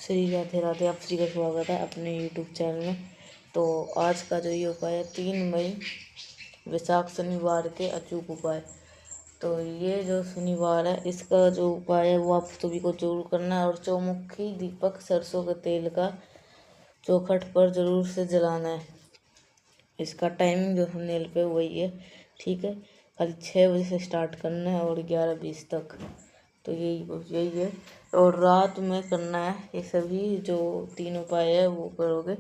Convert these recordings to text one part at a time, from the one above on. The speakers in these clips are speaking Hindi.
श्री राधे राधे। आप सभी का स्वागत है अपने यूट्यूब चैनल में। तो आज का जो ये उपाय है 3 मई वैशाख शनिवार के अचूक उपाय। तो ये जो शनिवार है इसका जो उपाय है वो आप सभी को जरूर करना है। और चौमुखी दीपक सरसों के तेल का चौखट पर जरूर से जलाना है। इसका टाइमिंग जो थंबनेल पे वही है, ठीक है। कल 6 बजे से स्टार्ट करना है और 11:20 तक। तो यही है। और रात में करना है ये सभी जो 3 उपाय है वो करोगे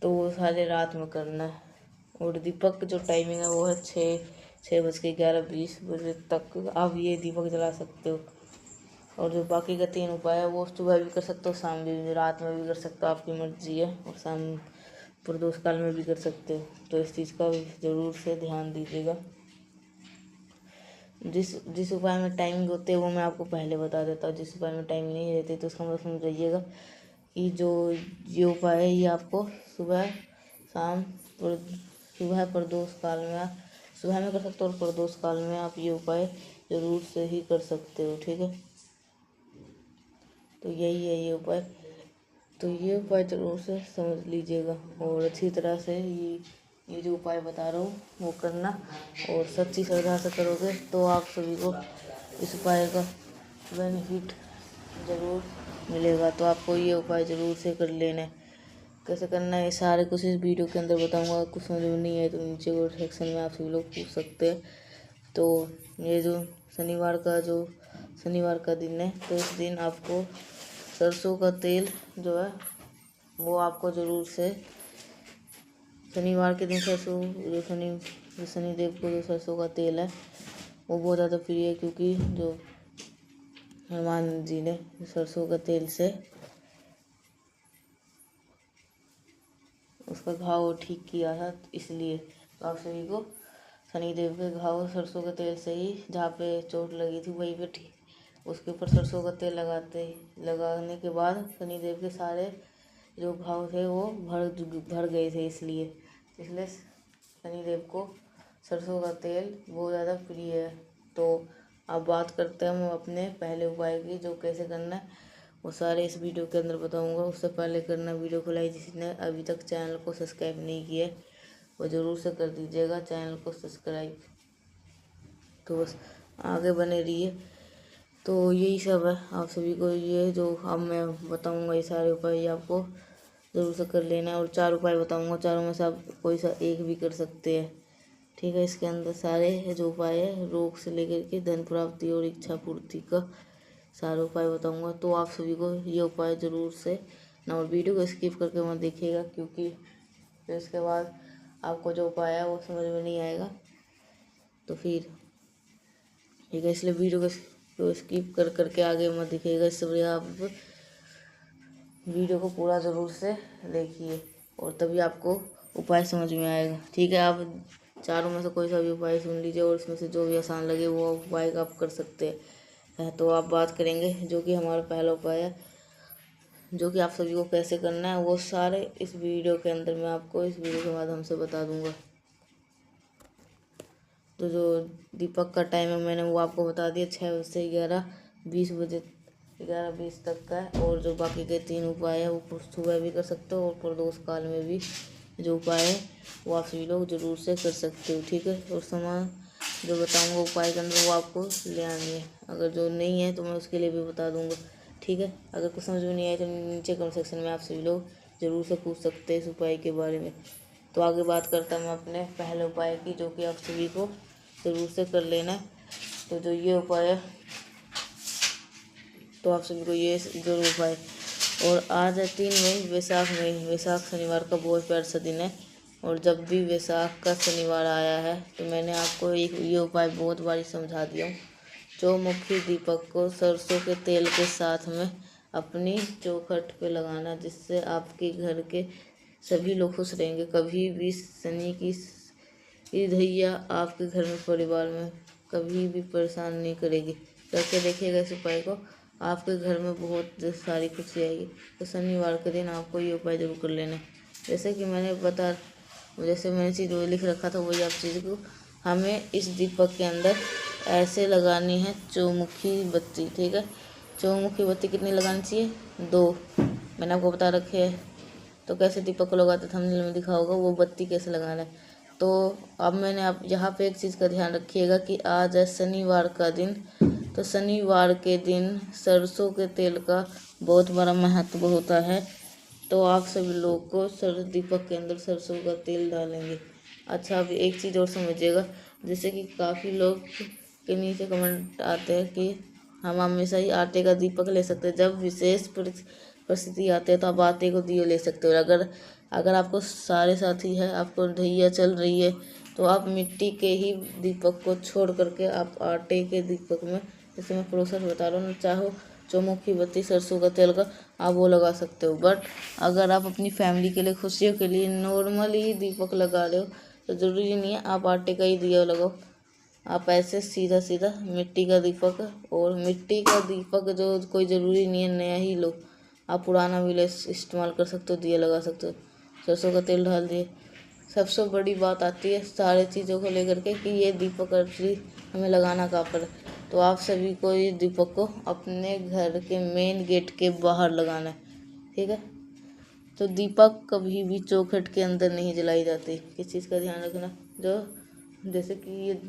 तो वो सारे रात में करना है। और दीपक जो टाइमिंग है वो है 6 बज के 11:20 तक आप ये दीपक जला सकते हो। और जो बाकी का 3 उपाय है वो सुबह भी कर सकते हो, शाम में भी, रात में भी कर सकते हो, आपकी मर्जी है। और शाम प्रदोष काल में भी कर सकते हो। तो इस चीज़ का ज़रूर से ध्यान दीजिएगा। जिस उपाय में टाइमिंग होती है वो मैं आपको पहले बता देता हूँ। जिस उपाय में टाइमिंग नहीं रहती तो उसका मतलब समझिएगा कि जो ये उपाय है ये आपको सुबह शाम सुबह प्रदोष काल में सुबह में कर सकते हो और प्रदोष काल में आप ये उपाय ज़रूर से ही कर सकते हो, ठीक है। तो यही है ये उपाय। तो ये उपाय ज़रूर से समझ लीजिएगा और अच्छी तरह से ये जो उपाय बता रहा हूँ वो करना। और सच्ची श्रद्धा से करोगे तो आप सभी को इस उपाय का बेनिफिट ज़रूर मिलेगा। तो आपको ये उपाय ज़रूर से कर लेना है। कैसे करना है ये सारे कुछ इस वीडियो के अंदर बताऊंगा। कुछ समझ में नहीं है तो नीचे को सेक्शन में आप सभी लोग पूछ सकते हैं। तो ये जो शनिवार का दिन है तो इस दिन आपको सरसों का तेल जो है वो आपको ज़रूर से शनिवार के दिन सरसों जो शनिदेव को जो सरसों का तेल है वो बहुत ज़्यादा प्रिय है, क्योंकि जो हनुमान जी ने सरसों का तेल से उसका घाव ठीक किया था, इसलिए तो आप सभी को शनिदेव के घाव सरसों के तेल से ही, जहाँ पे चोट लगी थी वहीं पे ठीक उसके ऊपर सरसों का तेल लगाने के बाद शनिदेव के सारे जो घाव थे वो भर गए थे। इसलिए शनिदेव को सरसों का तेल बहुत ज़्यादा प्रिय है। तो अब बात करते हैं हम अपने पहले उपाय की, जो कैसे करना है वो सारे इस वीडियो के अंदर बताऊंगा। उससे पहले करना वीडियो को लाइक, जिसने अभी तक चैनल को सब्सक्राइब नहीं किया है वो ज़रूर से कर दीजिएगा चैनल को सब्सक्राइब। तो बस आगे बने रहिए। तो यही सब है। आप सभी को ये जो अब मैं बताऊंगा ये सारे उपाय आपको ज़रूर से कर लेना है। और 4 उपाय बताऊंगा, चारों में से आप कोई सा एक भी कर सकते हैं, ठीक है। इसके अंदर सारे जो उपाय है रोग से लेकर के धन प्राप्ति और इच्छा पूर्ति का सारे उपाय बताऊंगा। तो आप सभी को ये उपाय ज़रूर से ना, और वीडियो को स्किप करके मत देखिएगा, क्योंकि फिर इसके बाद आपको जो उपाय है वो समझ में नहीं आएगा। तो फिर ठीक है, इसलिए वीडियो को स्किप करके आगे मत देखिएगा। इससे बढ़िया आप वीडियो को पूरा ज़रूर से देखिए और तभी आपको उपाय समझ में आएगा, ठीक है। आप चारों में से कोई सा भी उपाय सुन लीजिए और इसमें से जो भी आसान लगे वो उपाय आप कर सकते हैं। तो आप बात करेंगे जो कि हमारा पहला उपाय है, जो कि आप सभी को कैसे करना है वो सारे इस वीडियो के अंदर मैं आपको इस वीडियो के माध्यम से बता दूंगा। तो जो दीपक का टाइम है मैंने वो आपको बता दिया, 6 बजे से 11:20 तक का है। और जो बाकी के 3 उपाय है वो सुबह भी कर सकते हो और प्रदोष काल में भी जो उपाय है वो आप सभी लोग ज़रूर से कर सकते हो, ठीक है। और सामान जो बताऊंगा उपाय के अंदर वो आपको ले आनी है। अगर जो नहीं है तो मैं उसके लिए भी बता दूंगा, ठीक है। अगर कुछ समझ में नहीं आए तो नीचे कमेंट सेक्शन में आप सभी लोग ज़रूर से पूछ सकते हैं इस उपाय के बारे में। तो आगे बात करता मैं अपने पहले उपाय की, जो कि आप सभी को ज़रूर से कर लेना है। तो जो ये उपाय है तो आप सभी को ये ज़रूर उपाय। और आज है 3 मई वैशाख शनिवार का बहुत प्यारा सा दिन है। और जब भी वैशाख का शनिवार आया है तो मैंने आपको ये उपाय बहुत बारी समझा दिया हूँ। चौमुखी दीपक को सरसों के तेल के साथ में अपनी चौखट पे लगाना, जिससे आपके घर के सभी लोग खुश रहेंगे। कभी भी शनि की धैया आपके घर में परिवार में कभी भी परेशान नहीं करेगी। करके देखिएगा इस उपाय को, आपके घर में बहुत सारी खुशी आएगी। तो शनिवार के दिन आपको ये उपाय जरूर कर लेना है। जैसे मैंने चीज़ वो लिख रखा था वही आप चीज़ को हमें इस दीपक के अंदर ऐसे लगानी है चौमुखी बत्ती, ठीक है। चौमुखी बत्ती कितनी लगानी चाहिए? 2। मैंने आपको बता रखे है। तो कैसे दीपक को लगाते थंबनेल में दिखा होगा, वो बत्ती कैसे लगाना है। तो अब मैंने आप यहाँ पे एक चीज़ का ध्यान रखिएगा कि आज है शनिवार का दिन। तो शनिवार के दिन सरसों के तेल का बहुत बड़ा महत्व होता है। तो आप सभी लोग को दीपक के अंदर सरसों का तेल डालेंगे। अच्छा, अब एक चीज़ और समझिएगा, जैसे कि काफ़ी लोग के नीचे कमेंट आते हैं कि हम हमेशा ही आटे का दीपक ले सकते हैं, जब विशेष परिस्थिति आती है तो आप आटे को दिए ले सकते हो। अगर आपको सारे साथी है, आपको ढैया चल रही है, तो आप मिट्टी के ही दीपक को छोड़ करके आप आटे के दीपक में, जैसे मैं प्रोसेस बता रहा हूँ, चाहो चौमुखी बत्ती सरसों का तेल का आप वो लगा सकते हो। बट अगर आप अपनी फैमिली के लिए, खुशियों के लिए नॉर्मली दीपक लगा रहे हो तो ज़रूरी नहीं है आप आटे का ही दिया लगाओ। आप ऐसे सीधा सीधा मिट्टी का दीपक, और मिट्टी का दीपक जो कोई ज़रूरी नहीं है नया ही लो, आप पुराना भी ले इस्तेमाल कर सकते हो, दिया लगा सकते हो। सरसों का तेल डाल दिए। सबसे बड़ी बात आती है सारे चीज़ों को लेकर के कि ये दीपक एक्चुअली हमें लगाना कहाँ पर है। तो आप सभी को ये दीपक को अपने घर के मेन गेट के बाहर लगाना है, ठीक है। तो दीपक कभी भी चौखट के अंदर नहीं जलाई जाती। किस चीज़ का ध्यान रखना, जो जैसे कि ये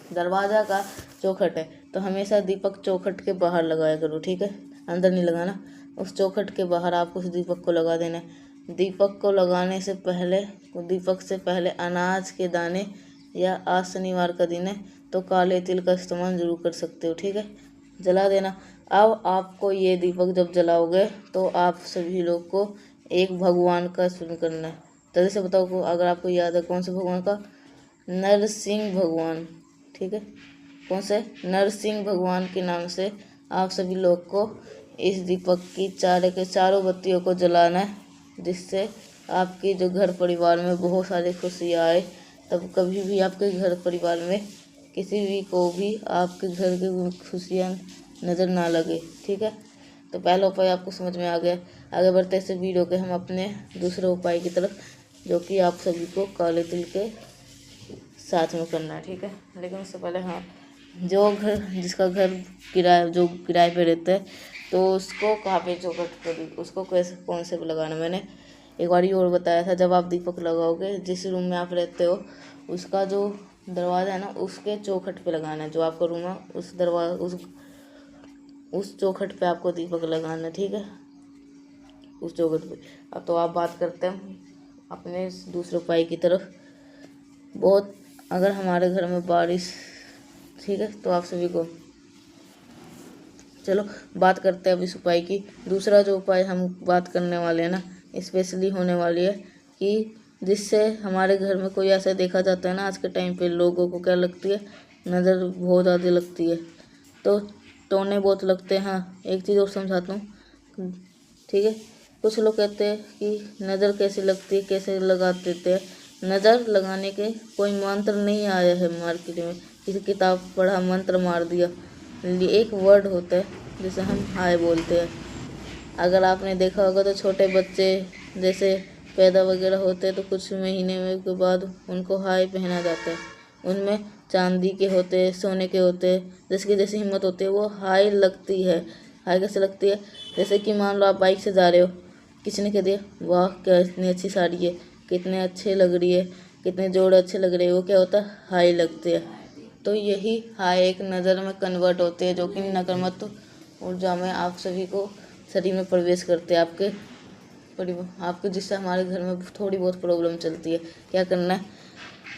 दरवाज़ा का चौखट है तो हमेशा दीपक चौखट के बाहर लगाया करो, ठीक है, अंदर नहीं लगाना। उस चौखट के बाहर आपको उस दीपक को लगा देना है। दीपक को लगाने से पहले, दीपक से पहले अनाज के दाने, या आज शनिवार का दिन है तो काले तिल का इस्तेमाल जरूर कर सकते हो, ठीक है, जला देना। अब आपको ये दीपक जब जलाओगे तो आप सभी लोग को एक भगवान का स्मरण करना है। जल्दी से बताओ को, अगर आपको याद है कौन से भगवान का, नरसिंह भगवान, ठीक है, कौन से, नरसिंह भगवान के नाम से आप सभी लोग को इस दीपक की चारों बत्तियों को जलाना है, जिससे आपके जो घर परिवार में बहुत सारी खुशियाँ आए। तब कभी भी आपके घर परिवार में किसी भी को भी आपके घर की खुशियाँ नज़र ना लगे, ठीक है। तो पहला उपाय आपको समझ में आ गया। आगे बढ़ते इस वीडियो के हम अपने दूसरे उपाय की तरफ, जो कि आप सभी को काले तिल के साथ में करना है, ठीक है। लेकिन उससे पहले हाँ, जिसका घर किराए पे रहता है तो उसको कहाँ पे चौखट करी, उसको कैसे कौन से पे लगाना, मैंने एक बार और बताया था। जब आप दीपक लगाओगे, जिस रूम में आप रहते हो उसका जो दरवाज़ा है ना, उसके चौखट पे लगाना है। जो आपका रूम है उस चौखट पे आपको दीपक लगाना है, ठीक है, उस चौखट पे। अब तो आप बात करते हैं अपने दूसरे उपाय की तरफ। अगर हमारे घर में बारिश, ठीक है, तो आप सभी को, चलो बात करते हैं अब इस उपाय की। दूसरा जो उपाय हम बात करने वाले हैं ना, स्पेशली होने वाली है कि जिससे हमारे घर में कोई ऐसा देखा जाता है ना, आज के टाइम पे लोगों को क्या लगती है, नज़र बहुत ज़्यादा लगती है, तो टोने बहुत लगते हैं। हाँ, एक चीज़ और समझाता हूँ, ठीक है। कुछ लोग कहते हैं कि नज़र कैसे लगती है, कैसे लगा देते हैं। नज़र लगाने के कोई मंत्र नहीं आया है मार्केट में, किसी किताब पढ़ा मंत्र मार दिया। एक वर्ड होता है जिसे हम हाय बोलते हैं। अगर आपने देखा होगा तो छोटे बच्चे जैसे पैदा वगैरह होते हैं तो कुछ महीने में के बाद उनको हाय पहना जाता है। उनमें चांदी के होते हैं, सोने के होते हैं, जिसकी जैसी हिम्मत होती है वो हाय लगती है। हाय कैसे लगती है, जैसे कि मान लो आप बाइक से जा रहे हो, किसी ने कह दिया वाह क्या इतनी अच्छी साड़ी है, कितने अच्छे लग रही है, कितने जोड़े अच्छे लग रहे हैं, वो क्या होता है, हाय लगते हैं। तो यही हाय एक नज़र में कन्वर्ट होते हैं, जो कि नकारात्मक ऊर्जा में आप सभी को शरीर में प्रवेश करते हैं, आपके जिससे हमारे घर में थोड़ी बहुत प्रॉब्लम चलती है। क्या करना है,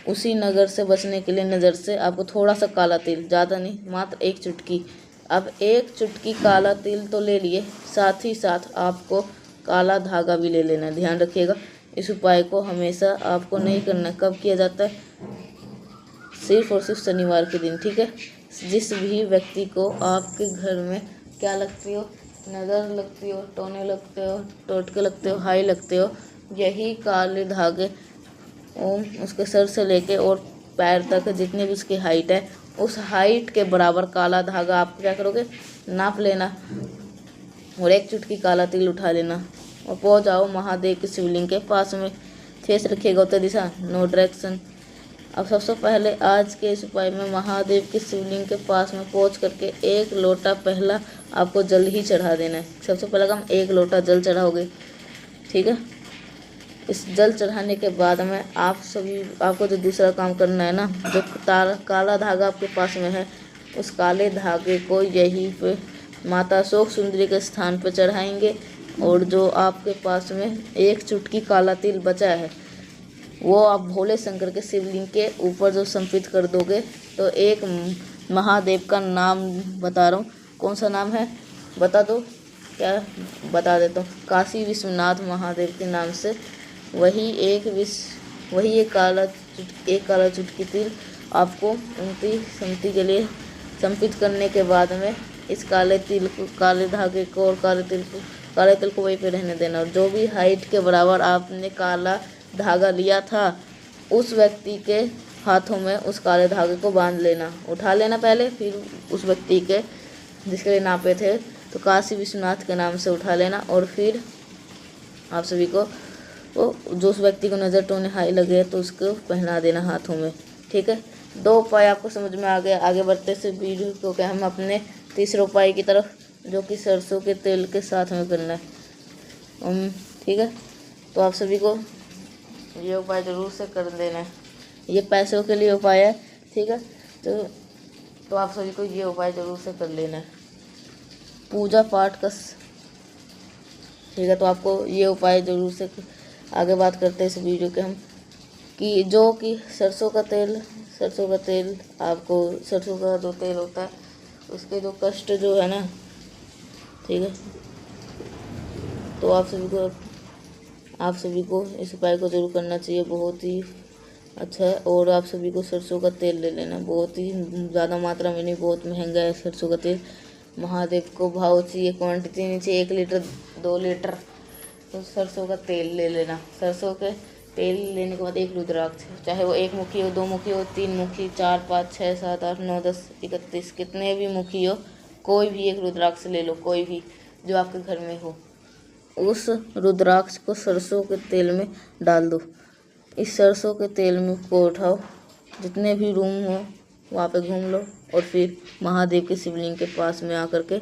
उसी नज़र से बचने के लिए, नज़र से आपको थोड़ा सा काला तिल, ज़्यादा नहीं, मात्र एक चुटकी। अब एक चुटकी काला तिल तो ले लिए, साथ ही साथ आपको काला धागा भी ले लेना। ध्यान रखिएगा, इस उपाय को हमेशा आपको नहीं करना। कब किया जाता है, सिर्फ और सिर्फ शनिवार के दिन, ठीक है। जिस भी व्यक्ति को आपके घर में क्या लगती हो, नज़र लगती हो, टोने लगते हो, टोटके लगते हो, हाई लगते हो, यही काले धागे ओम उसके सर से लेके और पैर तक जितनी भी उसकी हाइट है, उस हाइट के बराबर काला धागा आप क्या करोगे, नाप लेना और एक चुटकी काला तिल उठा लेना और पहुंच जाओ महादेव के शिवलिंग के पास में। फेस रखिएगा उत्तर दिशा, नो डायरेक्शन। अब सबसे पहले आज के इस उपाय में महादेव के शिवलिंग के पास में पहुंच करके 1 लोटा पहला आपको जल ही चढ़ा देना है। सबसे पहले हम 1 लोटा जल चढ़ाओगे, ठीक है। इस जल चढ़ाने के बाद में आपको जो दूसरा काम करना है ना, जो काला धागा आपके पास में है, उस काले धागे को यहीं पे माता अशोक सुंदरी के स्थान पर चढ़ाएंगे। और जो आपके पास में 1 चुटकी काला तिल बचा है, वो आप भोले शंकर के शिवलिंग के ऊपर जो समर्पित कर दोगे। तो एक महादेव का नाम बता रहा हूँ, कौन सा नाम है बता दो, क्या बता देता हूँ, काशी विश्वनाथ महादेव के नाम से वही एक काला चुटकी तिल आपको उनकी सम्मति के लिए समर्पित करने के बाद में इस काले धागे को और काले तिल को वहीं पे रहने देना। और जो भी हाइट के बराबर आपने काला धागा लिया था, उस व्यक्ति के हाथों में उस काले धागे को बांध लेना, उठा लेना पहले, फिर उस व्यक्ति के जिसके लिए नापे थे तो काशी विश्वनाथ के नाम से उठा लेना। और फिर आप सभी को जो उस व्यक्ति को नज़र टोने हाई लगे तो उसको पहना देना हाथों में, ठीक है। 2 उपाय आपको समझ में आ गया। आगे बढ़ते से वीडियो को क्या हम अपने तीसरे उपाय की तरफ, जो कि सरसों के तेल के साथ में करना है, ठीक है। तो आप सभी को ये उपाय ज़रूर से कर देना है। ये पैसों के लिए उपाय है, ठीक है। तो आप सभी को ये उपाय ज़रूर से कर लेना है, पूजा पाठ का, ठीक है। तो आपको ये उपाय ज़रूर से, आगे बात करते हैं इस वीडियो के हम कि सरसों का तेल आपको, सरसों का जो तेल होता है उसके जो कष्ट जो है ना, ठीक है। तो आप सभी को इस उपाय को जरूर करना चाहिए, बहुत ही अच्छा है। और आप सभी को सरसों का तेल ले लेना, बहुत ही ज़्यादा मात्रा में नहीं, बहुत महंगा है सरसों का तेल। महादेव को भाव चाहिए, क्वांटिटी नहीं चाहिए 1 लीटर 2 लीटर, तो सरसों का तेल ले लेना। सरसों के तेल लेने के बाद 1 रुद्राक्ष, चाहे वो 1 मुखी हो, 2 मुखी हो, 3 मुखी, 4 5 6 7 8 9 10 31, कितने भी मुखी हो, कोई भी 1 रुद्राक्ष ले लो, कोई भी जो आपके घर में हो। उस रुद्राक्ष को सरसों के तेल में डाल दो। इस सरसों के तेल में को उठाओ, जितने भी रूम हो वहाँ पे घूम लो, और फिर महादेव के शिवलिंग के पास में आकर के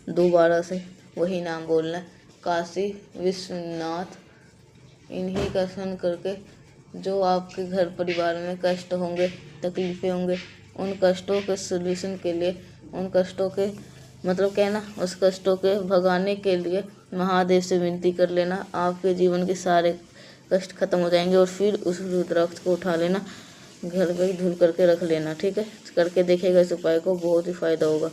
दोबारा से वही नाम बोलना है, काशी विश्वनाथ। इन्हीं का स्मरण करके जो आपके घर परिवार में कष्ट होंगे, तकलीफ़ें होंगे, उन कष्टों के सॉल्यूशन के लिए, उन कष्टों के मतलब क्या है ना, उस कष्टों के भगाने के लिए महादेव से विनती कर लेना। आपके जीवन के सारे कष्ट खत्म हो जाएंगे। और फिर उस रुद्राक्ष को उठा लेना, घर पे धुल करके रख लेना, ठीक है। करके देखेगा इस उपाय को, बहुत ही फ़ायदा होगा।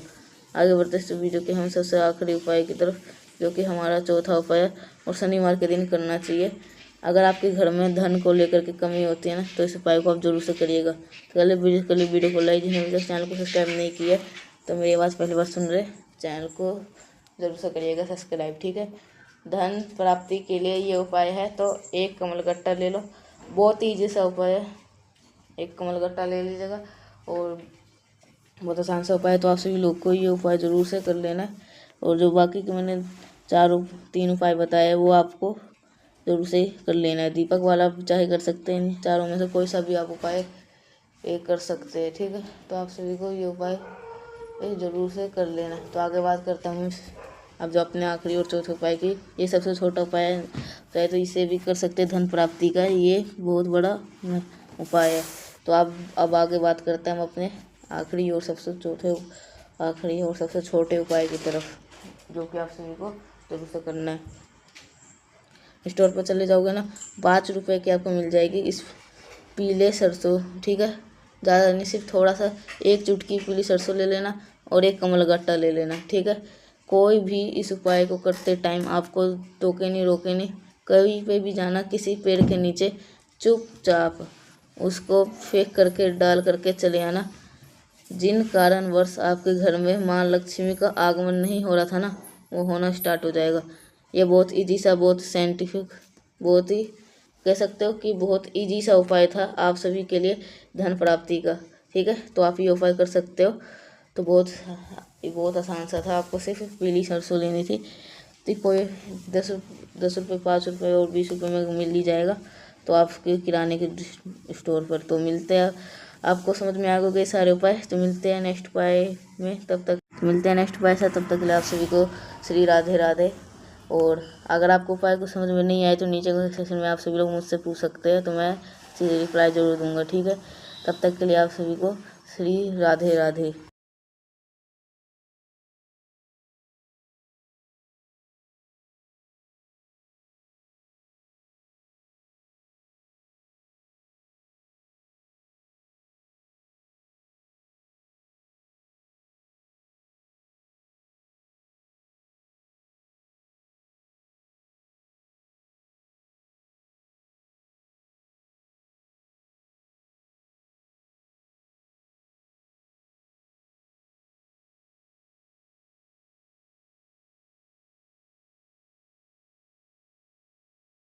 आगे बढ़ते इस वीडियो के हम सबसे आखिरी उपाय की तरफ, जो कि हमारा चौथा उपाय है, और शनिवार के दिन करना चाहिए। अगर आपके घर में धन को लेकर के कमी होती है ना, तो इस उपाय को आप जरूर से करिएगा। तो चलिए वीडियो को लाइक, जिन्होंने अभी तक चैनल को सब्सक्राइब नहीं किया तो मेरी आवाज़ पहली बार सुन रहे, चैनल को जरूर से करिएगा सब्सक्राइब, ठीक है। धन प्राप्ति के लिए ये उपाय है। तो 1 कमलगट्टा ले लो, बहुत ही ईजी सा उपाय है, 1 कमलगट्टा ले लीजिएगा और बहुत आसान सा उपाय है। तो आप सभी लोग को ये उपाय ज़रूर से कर लेना है। और जो बाकी के मैंने 3 उपाय बताए वो आपको जरूर से कर लेना है। दीपक वाला चाहे कर सकते हैं, इन चारों में से कोई सा भी आप उपाय कर सकते हैं, ठीक है। तो आप सभी को ये उपाय ज़रूर से कर लेना है। तो आगे बात करता हूँ अब जो अपने आखिरी और चौथे उपाय की, ये सबसे छोटा उपाय है, चाहे तो इसे भी कर सकते हैं धन प्राप्ति का, ये बहुत बड़ा उपाय है। तो अब आगे बात करते हैं हम अपने आखिरी और सबसे छोटे उपाय की तरफ, जो कि आप सभी को जरूर से करना है। स्टोर पर चले जाओगे ना, 5 रुपए की आपको मिल जाएगी इस पीले सरसों, ठीक है। ज़्यादा नहीं, सिर्फ थोड़ा सा 1 चुटकी पीली सरसों ले लेना और 1 कमलगट्टा ले लेना, ठीक है। कोई भी इस उपाय को करते टाइम आपको टोके नहीं, रोके नहीं, कहीं पे भी जाना, किसी पेड़ के नीचे चुपचाप उसको फेंक करके डाल करके चले आना। जिन कारणवश आपके घर में माँ लक्ष्मी का आगमन नहीं हो रहा था ना, वो होना स्टार्ट हो जाएगा। ये बहुत ईजी सा, बहुत साइंटिफिक, बहुत ही कह सकते हो कि बहुत ईजी सा उपाय था आप सभी के लिए धन प्राप्ति का, ठीक है। तो आप ये उपाय कर सकते हो। तो बहुत आसान सा था, आपको सिर्फ पीली सरसों लेनी थी। तो कोई 10 रुपये 5 रुपये और 20 रुपये में मिल ही जाएगा। तो आपके किराने के स्टोर पर। तो मिलते हैं, आपको समझ में आ गए सारे उपाय। तो मिलते हैं नेक्स्ट उपाय में, तब तक मिलते हैं नेक्स्ट उपाय से। तब तक के लिए आप सभी को श्री राधे राधे। और अगर आपको उपाय कुछ समझ में नहीं आए तो नीचे कमेंट सेक्शन में आप सभी लोग मुझसे पूछ सकते हैं, तो मैं सीधे रिप्लाई जरूर दूंगा, ठीक है। तब तक के लिए आप सभी को श्री राधे राधे।